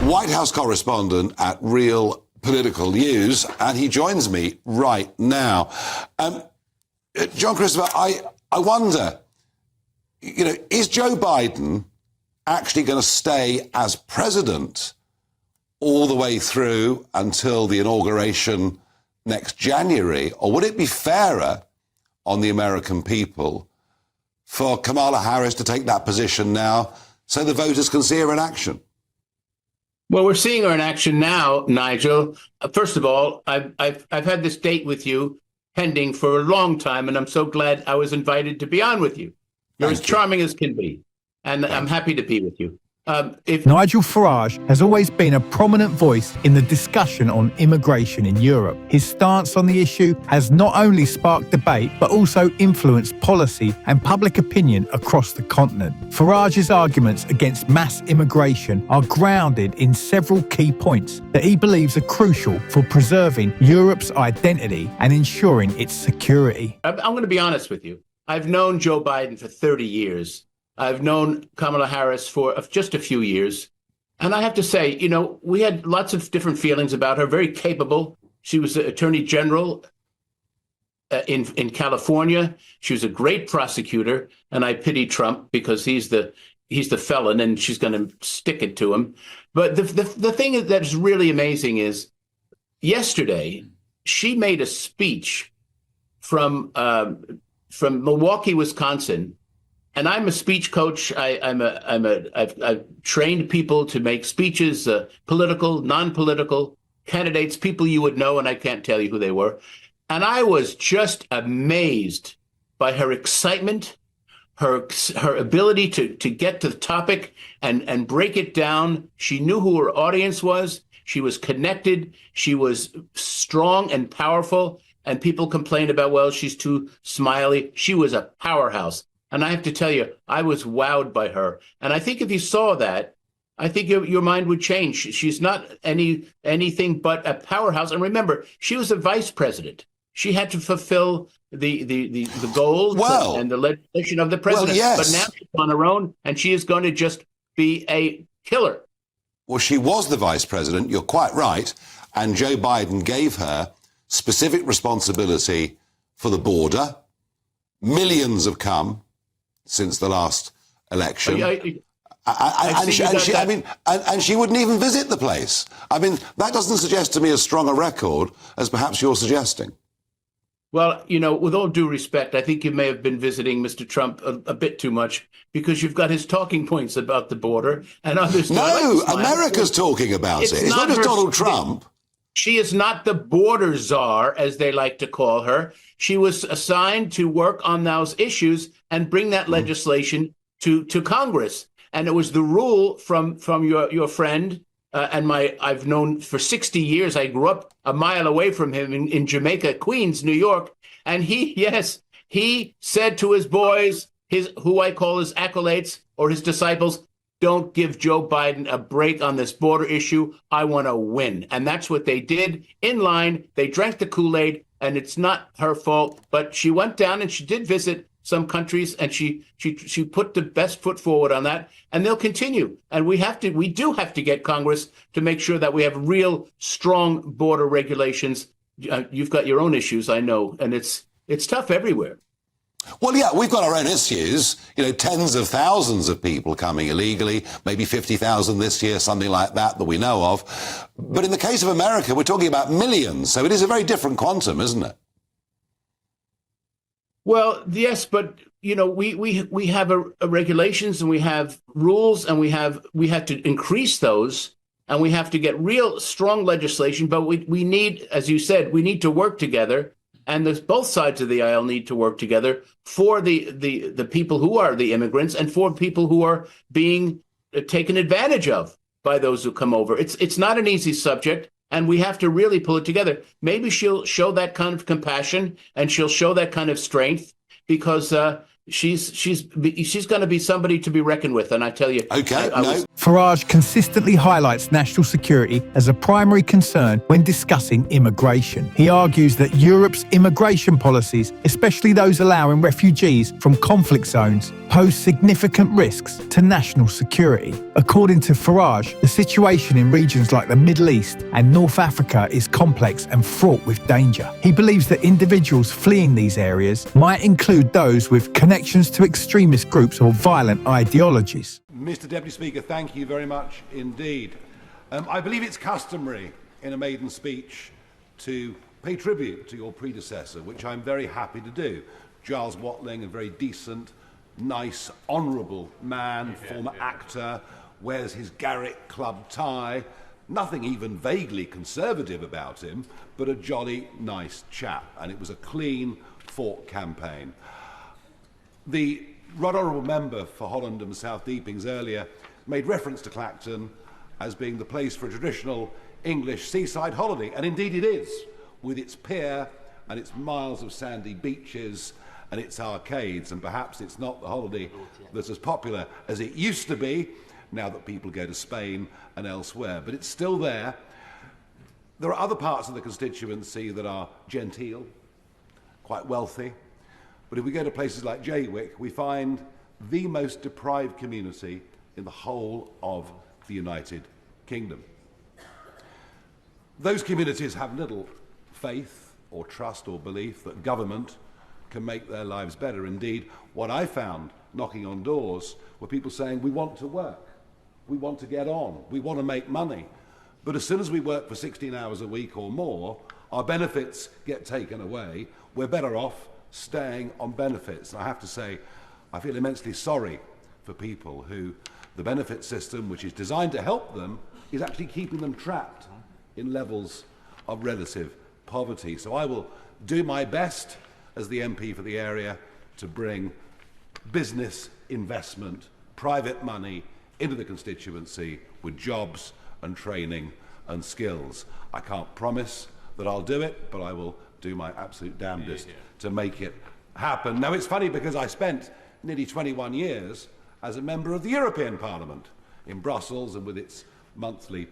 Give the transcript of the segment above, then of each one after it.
White House correspondent at Real Political News, and he joins me right now. John Christopher, I wonder, is Joe Biden actually going to stay as president all the way through until the inauguration next January? Or would it be fairer on the American people for Kamala Harris to take that position now so the voters can see her in action? Well, we're seeing her in action now, Nigel. First of all, I've had this date with you pending for a long time, and I'm so glad I was invited to be on with you. You're as charming as can be, and I'm happy to be with you. Nigel Farage has always been a prominent voice in the discussion on immigration in Europe. His stance on the issue has not only sparked debate, but also influenced policy and public opinion across the continent. Farage's arguments against mass immigration are grounded in several key points that he believes are crucial for preserving Europe's identity and ensuring its security. I'm going to be honest with you. I've known Joe Biden for 30 years. I've known Kamala Harris for just a few years. And I have to say, we had lots of different feelings about her, very capable. She was the attorney general in California. She was a great prosecutor. And I pity Trump because he's the felon and she's going to stick it to him. But the thing that's really amazing is yesterday, she made a speech from Milwaukee, Wisconsin. And I'm a speech coach. I've trained people to make speeches, political, non-political candidates, people you would know, and I can't tell you who they were. And I was just amazed by her excitement, her ability to get to the topic and break it down. She knew who her audience was. She was connected. She was strong and powerful. And people complained about, well, she's too smiley. She was a powerhouse. And I have to tell you, I was wowed by her. And I think if you saw that, I think your mind would change. She's not anything but a powerhouse. And remember, she was a vice president. She had to fulfill the goals and the legislation of the president. Well, yes. But now she's on her own, and she is going to just be a killer. Well, she was the vice president. You're quite right. And Joe Biden gave her specific responsibility for the border. Millions have come since the last election. And she wouldn't even visit the place. I mean, that doesn't suggest to me as strong a record as perhaps you're suggesting. Well, with all due respect, I think you may have been visiting Mr. Trump a bit too much because you've got his talking points about the border and others. No, America's talking about it. It's not just Donald Trump. She is not the border czar, as they like to call her. She was assigned to work on those issues and bring that legislation to Congress. And it was the rule from your friend and I've known for 60 years. I grew up a mile away from him in Jamaica, Queens, New York. And he said to his boys, who I call his acolytes or his disciples, don't give Joe Biden a break on this border issue. I want to win. And that's what they did in line. They drank the Kool-Aid, and it's not her fault. But she went down and she did visit some countries, and she put the best foot forward on that. And they'll continue. And we do have to get Congress to make sure that we have real strong border regulations. You've got your own issues, I know, and it's tough everywhere. Well, yeah, we've got our own issues. Tens of thousands of people coming illegally, maybe 50,000 this year, something like that we know of. But in the case of America, we're talking about millions. So it is a very different quantum, isn't it? Well, yes, but, we have a regulations and we have rules and we have to increase those and we have to get real strong legislation. But we need, as you said, we need to work together. And both sides of the aisle need to work together for the people who are the immigrants and for people who are being taken advantage of by those who come over. It's not an easy subject, and we have to really pull it together. Maybe she'll show that kind of compassion and she'll show that kind of strength because she's going to be somebody to be reckoned with. And I tell you, Okay, Farage consistently highlights national security as a primary concern when discussing immigration. He argues that Europe's immigration policies, especially those allowing refugees from conflict zones, pose significant risks to national security. According to Farage, the situation in regions like the Middle East and North Africa is complex and fraught with danger. He believes that individuals fleeing these areas might include those with connections to extremist groups or violent ideologies. Mr. Deputy Speaker, thank you very much indeed. I believe it's customary in a maiden speech to pay tribute to your predecessor, which I'm very happy to do. Giles Watling, a very decent, nice, honourable man, former actor, wears his Garrick Club tie, nothing even vaguely conservative about him, but a jolly nice chap, and it was a clean, fought campaign. The Right Honourable Member for Holland and South Deepings earlier made reference to Clacton as being the place for a traditional English seaside holiday, and indeed it is, with its pier and its miles of sandy beaches and its arcades, and perhaps it's not the holiday that's as popular as it used to be now that people go to Spain and elsewhere, but it's still there. There are other parts of the constituency that are genteel, quite wealthy, but if we go to places like Jaywick, we find the most deprived community in the whole of the United Kingdom. Those communities have little faith or trust or belief that government can make their lives better. Indeed, what I found knocking on doors were people saying, we want to work, we want to get on, we want to make money. But as soon as we work for 16 hours a week or more, our benefits get taken away. We're better off staying on benefits. And I have to say, I feel immensely sorry for people who the benefit system, which is designed to help them, is actually keeping them trapped in levels of relative poverty. So I will do my best as the MP for the area to bring business, investment, private money into the constituency with jobs and training and skills. I can't promise that I'll do it, but I will do my absolute damnedest to make it happen. Now, it's funny because I spent nearly 21 years as a member of the European Parliament in Brussels and with its monthly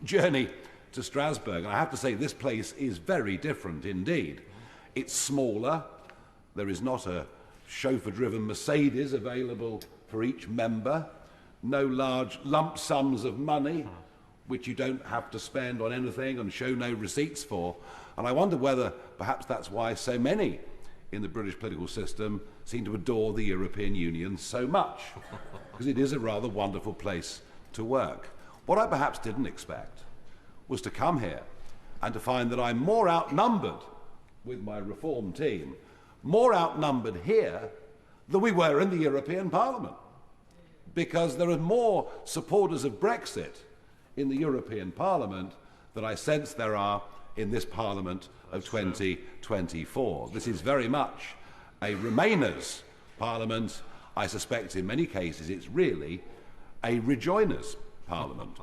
journey to Strasbourg. And I have to say, this place is very different indeed. It's smaller. There is not a chauffeur-driven Mercedes available for each member. No large lump sums of money, which you don't have to spend on anything and show no receipts for. And I wonder whether perhaps that's why so many in the British political system seem to adore the European Union so much, because it is a rather wonderful place to work. What I perhaps didn't expect was to come here and to find that I'm more outnumbered with my reform team, more outnumbered here than we were in the European Parliament, because there are more supporters of Brexit in the European Parliament than I sense there are in this Parliament of 2024. This is very much a Remainers Parliament. I suspect in many cases it's really a Rejoiners Parliament.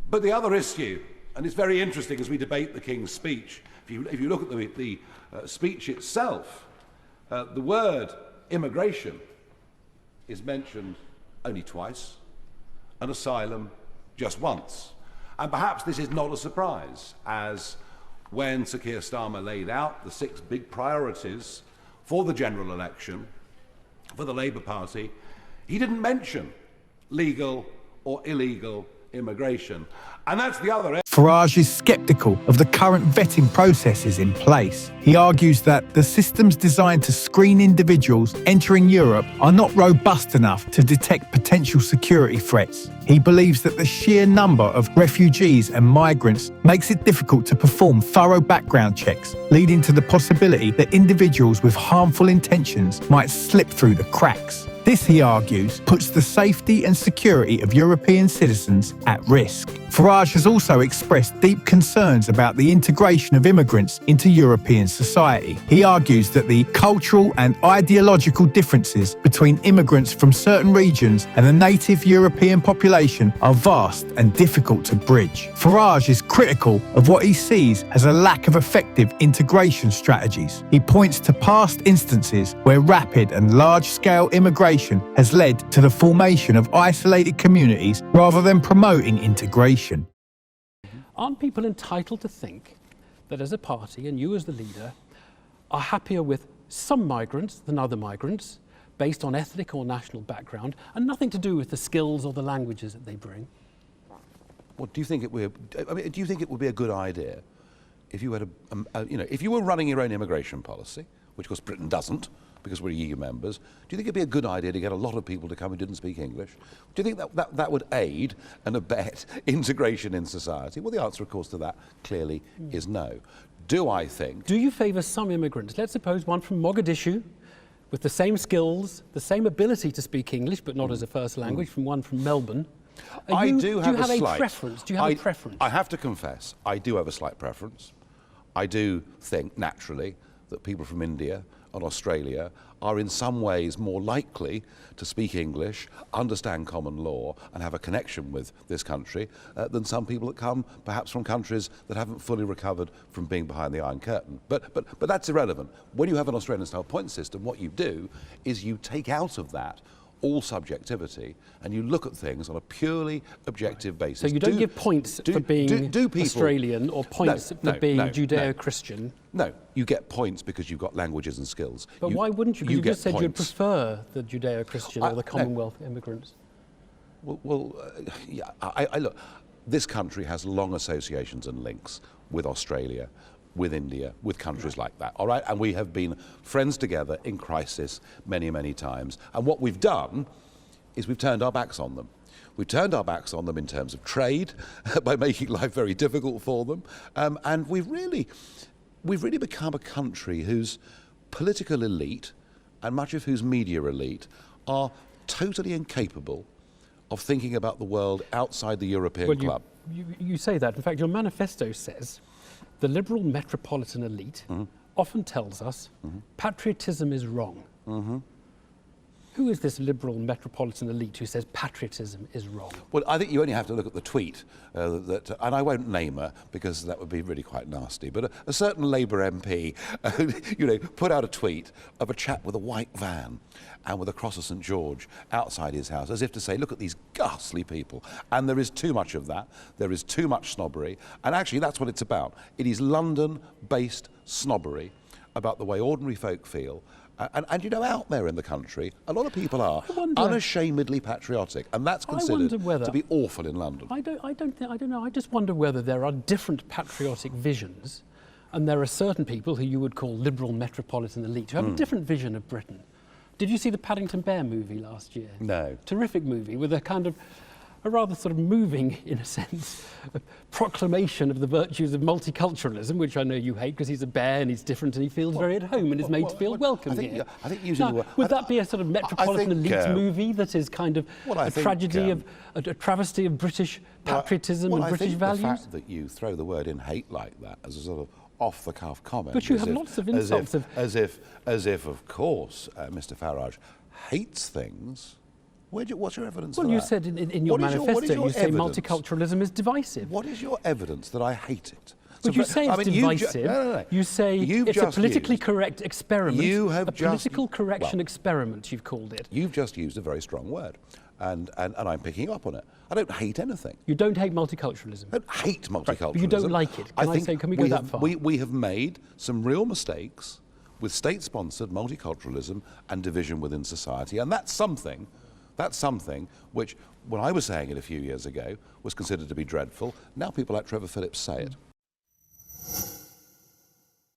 But the other issue, and it's very interesting as we debate the King's speech, if you look at the speech itself, the word immigration is mentioned only twice, and asylum just once. And perhaps this is not a surprise, as when Sir Keir Starmer laid out the 6 big priorities for the general election for the Labour Party, he didn't mention legal or illegal immigration. And that's the other. Farage is sceptical of the current vetting processes in place. He argues that the systems designed to screen individuals entering Europe are not robust enough to detect potential security threats. He believes that the sheer number of refugees and migrants makes it difficult to perform thorough background checks, leading to the possibility that individuals with harmful intentions might slip through the cracks. This, he argues, puts the safety and security of European citizens at risk. Farage has also expressed deep concerns about the integration of immigrants into European society. He argues that the cultural and ideological differences between immigrants from certain regions and the native European population are vast and difficult to bridge. Farage is critical of what he sees as a lack of effective integration strategies. He points to past instances where rapid and large-scale immigration has led to the formation of isolated communities rather than promoting integration. Aren't people entitled to think that as a party, and you as the leader, are happier with some migrants than other migrants, based on ethnic or national background, and nothing to do with the skills or the languages that they bring? Well, do you think it would be a good idea if you had if you were running your own immigration policy, which of course Britain doesn't, because we're EU members, do you think it'd be a good idea to get a lot of people to come who didn't speak English? Do you think that would aid and abet integration in society? Well, the answer, of course, to that clearly is no. Do I think... Do you favour some immigrants? Let's suppose one from Mogadishu, with the same skills, the same ability to speak English, but not as a first language, from one from Melbourne. Do you have a preference? Do you have a preference? I have to confess, I do have a slight preference. I do think, naturally, that people from India and Australia are in some ways more likely to speak English, understand common law, and have a connection with this country than some people that come perhaps from countries that haven't fully recovered from being behind the Iron Curtain. But that's irrelevant. When you have an Australian-style point system, what you do is you take out of that all subjectivity, and you look at things on a purely objective basis. So you don't give points for being Australian or points for being Judeo-Christian? No, you get points because you've got languages and skills. But why wouldn't you? You just said you'd prefer the Judeo-Christian or the Commonwealth immigrants. Yeah, look, this country has long associations and links with Australia, with India, with countries like that, all right? And we have been friends together in crisis many, many times. And what we've done is we've turned our backs on them. We've turned our backs on them in terms of trade by making life very difficult for them. And we've really become a country whose political elite and much of whose media elite are totally incapable of thinking about the world outside the European club. You say that. In fact, your manifesto says the liberal metropolitan elite often tells us patriotism is wrong. Who is this liberal metropolitan elite who says patriotism is wrong? Well, I think you only have to look at the tweet, and I won't name her because that would be really quite nasty, but a certain Labour MP put out a tweet of a chap with a white van and with a cross of St George outside his house, as if to say, look at these ghastly people. And there is too much of that. There is too much snobbery. And actually, that's what it's about. It is London-based snobbery about the way ordinary folk feel. And out there in the country, a lot of people are unashamedly patriotic, and that's considered to be awful in London. I don't know. I just wonder whether there are different patriotic visions, and there are certain people who you would call liberal metropolitan elite who have a different vision of Britain. Did you see the Paddington Bear movie last year? No. Terrific movie with a rather sort of moving, in a sense, proclamation of the virtues of multiculturalism, which I know you hate because he's a bear and he's different and he feels very at home and is made to feel welcome here. I think using the word... Would that be a sort of metropolitan elite movie that is kind of a travesty of British patriotism and British values? The fact that you throw the word in hate like that as a sort of off-the-cuff comment... But you have lots of insults As if, of course, Mr Farage hates things... What's your evidence for that? Well, you said in your manifesto, you say multiculturalism is divisive. What is your evidence that I hate it? But you say it's divisive. You say it's a politically correct experiment. A political correction experiment, you've called it. You've just used a very strong word, and I'm picking up on it. I don't hate anything. You don't hate multiculturalism? I don't hate multiculturalism. Right, but you don't like it. Can we go that far? We have made some real mistakes with state-sponsored multiculturalism and division within society, and that's something which, when I was saying it a few years ago, was considered to be dreadful. Now people like Trevor Phillips say it.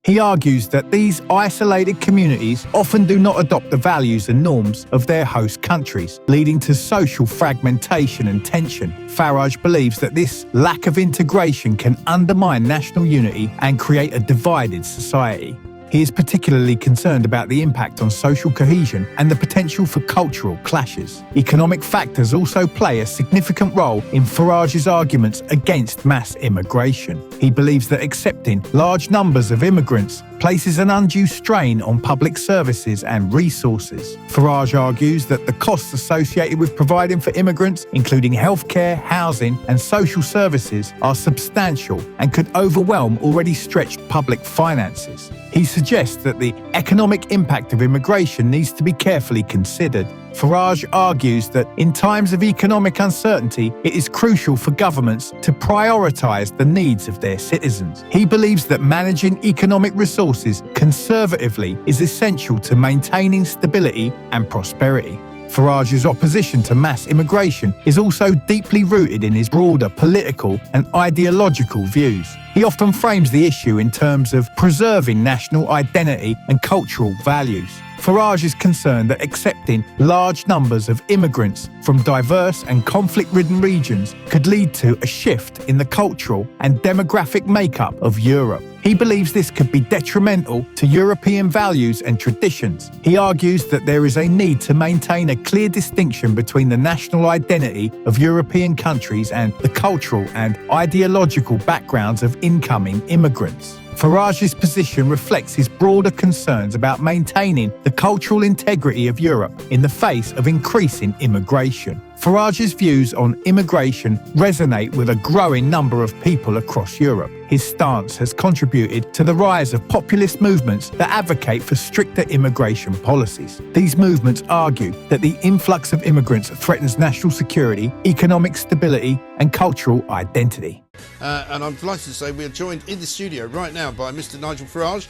He argues that these isolated communities often do not adopt the values and norms of their host countries, leading to social fragmentation and tension. Farage believes that this lack of integration can undermine national unity and create a divided society. He is particularly concerned about the impact on social cohesion and the potential for cultural clashes. Economic factors also play a significant role in Farage's arguments against mass immigration. He believes that accepting large numbers of immigrants places an undue strain on public services and resources. Farage argues that the costs associated with providing for immigrants, including healthcare, housing, and social services, are substantial and could overwhelm already stretched public finances. He suggests that the economic impact of immigration needs to be carefully considered. Farage argues that in times of economic uncertainty, it is crucial for governments to prioritise the needs of their citizens. He believes that managing economic resources conservatively is essential to maintaining stability and prosperity. Farage's opposition to mass immigration is also deeply rooted in his broader political and ideological views. He often frames the issue in terms of preserving national identity and cultural values. Farage is concerned that accepting large numbers of immigrants from diverse and conflict-ridden regions could lead to a shift in the cultural and demographic makeup of Europe. He believes this could be detrimental to European values and traditions. He argues that there is a need to maintain a clear distinction between the national identity of European countries and the cultural and ideological backgrounds of incoming immigrants. Farage's position reflects his broader concerns about maintaining the cultural integrity of Europe in the face of increasing immigration. Farage's views on immigration resonate with a growing number of people across Europe. His stance has contributed to the rise of populist movements that advocate for stricter immigration policies. These movements argue that the influx of immigrants threatens national security, economic stability, and cultural identity. And I'm delighted to say we are joined in the studio right now by Mr. Nigel Farage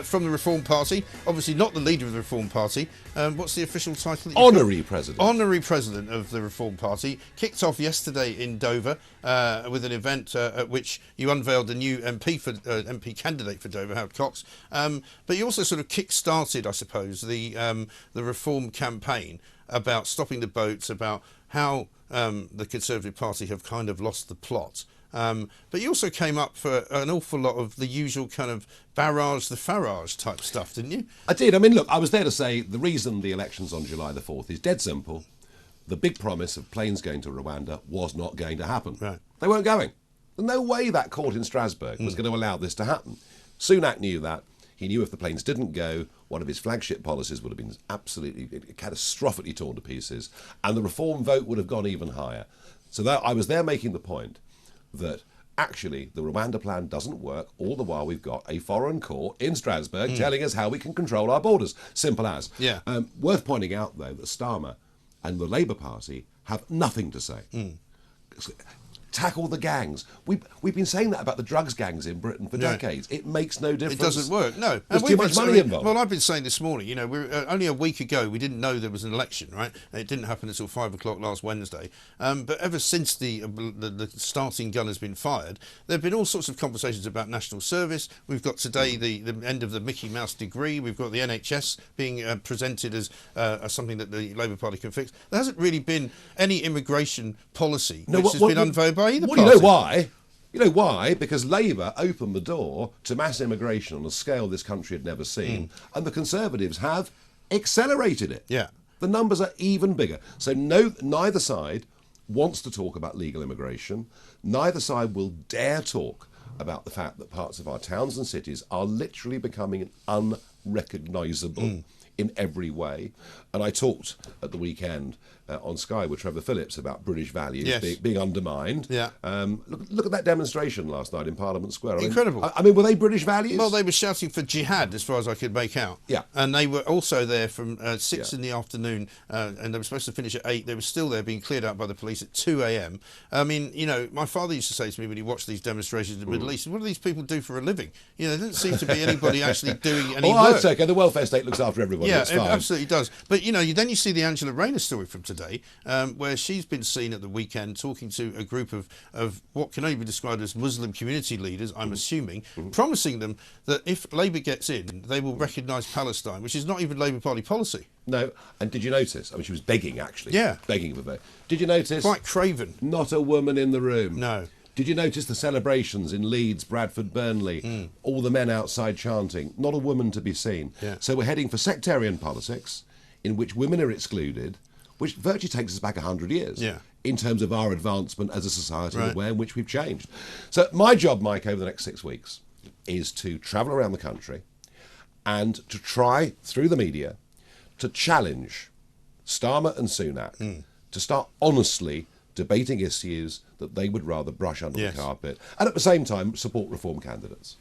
from the Reform Party. Obviously not the leader of the Reform Party. What's the official title? Honorary President. Honorary President of the Reform Party. Kicked off yesterday in Dover with an event at which you unveiled a new MP candidate for Dover, Howard Cox. But you also sort of kick-started, I suppose, the Reform campaign about stopping the boats, about how the Conservative Party have kind of lost the plot. But you also came up for an awful lot of the usual kind of barrage the Farage type stuff, didn't you? I did. I mean, look, I was there to say the reason the election's on July the 4th is dead simple. The big promise of planes going to Rwanda was not going to happen. Right. They weren't going. There's no way that court in Strasbourg was going to allow this to happen. Sunak knew that. He knew if the planes didn't go, one of his flagship policies would have been absolutely catastrophically torn to pieces, and the Reform vote would have gone even higher. So that I was there making the point that actually the Rwanda plan doesn't work, all the while we've got a foreign court in Strasbourg telling us how we can control our borders. Simple as. Yeah. Worth pointing out, though, that Starmer and the Labour Party have nothing to say. Tackle the gangs. We've been saying that about the drugs gangs in Britain for decades. It makes no difference. It doesn't work, no. There's too much money involved. Well, I've been saying this morning, you know, we're only a week ago, we didn't know there was an election, right? It didn't happen until 5 o'clock last Wednesday. But ever since the starting gun has been fired, there have been all sorts of conversations about national service. We've got today the end of the Mickey Mouse degree. We've got the NHS being presented as something that the Labour Party can fix. There hasn't really been any immigration policy which has been unveiled by either party. You know why? You know why? Because Labour opened the door to mass immigration on a scale this country had never seen, and the Conservatives have accelerated it. Yeah. The numbers are even bigger. So neither side wants to talk about legal immigration. Neither side will dare talk about the fact that parts of our towns and cities are literally becoming unrecognisable in every way. And I talked at the weekend on Sky with Trevor Phillips about British values being undermined. Yeah. Look at that demonstration last night in Parliament Square. Incredible. I mean, were they British values? Well, they were shouting for jihad, as far as I could make out. Yeah. And they were also there from 6 in the afternoon, and they were supposed to finish at 8. They were still there, being cleared out by the police at 2 a.m. I mean, you know, my father used to say to me when he watched these demonstrations in the Middle East, what do these people do for a living? You know, there doesn't seem to be anybody actually doing any work. It's okay. The welfare state looks after everybody. Yeah, it's fine. it absolutely does. But, you know, then you see the Angela Rayner story from today, where she's been seen at the weekend talking to a group of what can only be described as Muslim community leaders, I'm assuming, promising them that if Labour gets in, they will recognise Palestine, which is not even Labour Party policy. No, and did you notice? I mean, she was begging, actually. Yeah. Begging for vote. Did you notice? Quite craven. Not a woman in the room. No. Did you notice the celebrations in Leeds, Bradford, Burnley? All the men outside chanting, not a woman to be seen. Yeah. So we're heading for sectarian politics in which women are excluded, which virtually takes us back 100 years in terms of our advancement as a society and the way in which we've changed. So my job, Mike, over the next 6 weeks is to travel around the country and to try, through the media, to challenge Starmer and Sunak to start honestly debating issues that they would rather brush under the carpet, and at the same time support reform candidates.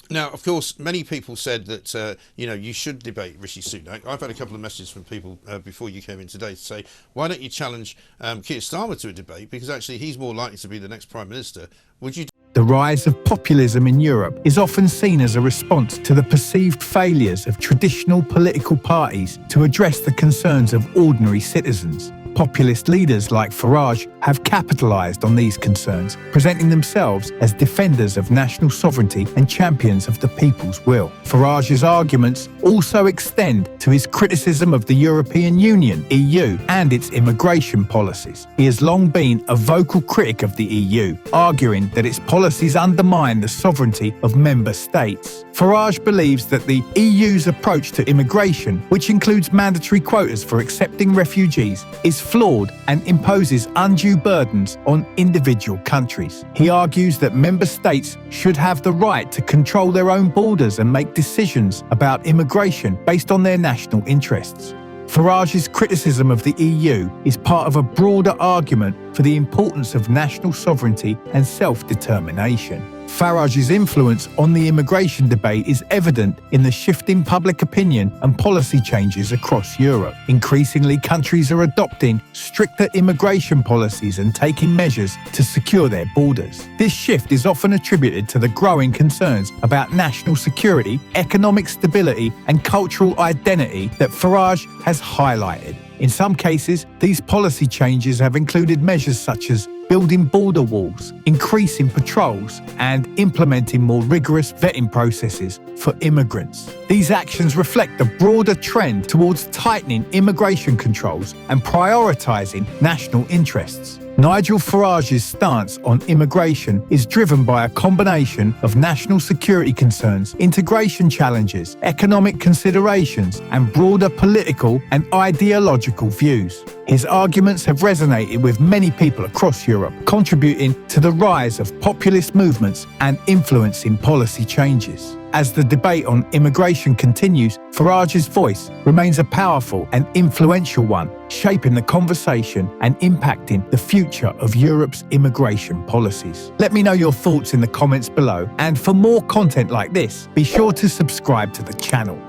Now, of course, many people said that you should debate Rishi Sunak. I've had a couple of messages from people before you came in today to say, why don't you challenge Keir Starmer to a debate, because actually he's more likely to be the next Prime Minister. Would you? The rise of populism in Europe is often seen as a response to the perceived failures of traditional political parties to address the concerns of ordinary citizens. Populist leaders like Farage have capitalised on these concerns, presenting themselves as defenders of national sovereignty and champions of the people's will. Farage's arguments also extend to his criticism of the European Union, EU, and its immigration policies. He has long been a vocal critic of the EU, arguing that its policies undermine the sovereignty of member states. Farage believes that the EU's approach to immigration, which includes mandatory quotas for accepting refugees, is flawed and imposes undue burdens on individual countries. He argues that member states should have the right to control their own borders and make decisions about immigration based on their national interests. Farage's criticism of the EU is part of a broader argument for the importance of national sovereignty and self-determination. Farage's influence on the immigration debate is evident in the shift in public opinion and policy changes across Europe. Increasingly, countries are adopting stricter immigration policies and taking measures to secure their borders. This shift is often attributed to the growing concerns about national security, economic stability, and cultural identity that Farage has highlighted. In some cases, these policy changes have included measures such as building border walls, increasing patrols, and implementing more rigorous vetting processes for immigrants. These actions reflect the broader trend towards tightening immigration controls and prioritising national interests. Nigel Farage's stance on immigration is driven by a combination of national security concerns, integration challenges, economic considerations, and broader political and ideological views. His arguments have resonated with many people across Europe, contributing to the rise of populist movements and influencing policy changes. As the debate on immigration continues, Farage's voice remains a powerful and influential one, shaping the conversation and impacting the future of Europe's immigration policies. Let me know your thoughts in the comments below, and for more content like this, be sure to subscribe to the channel.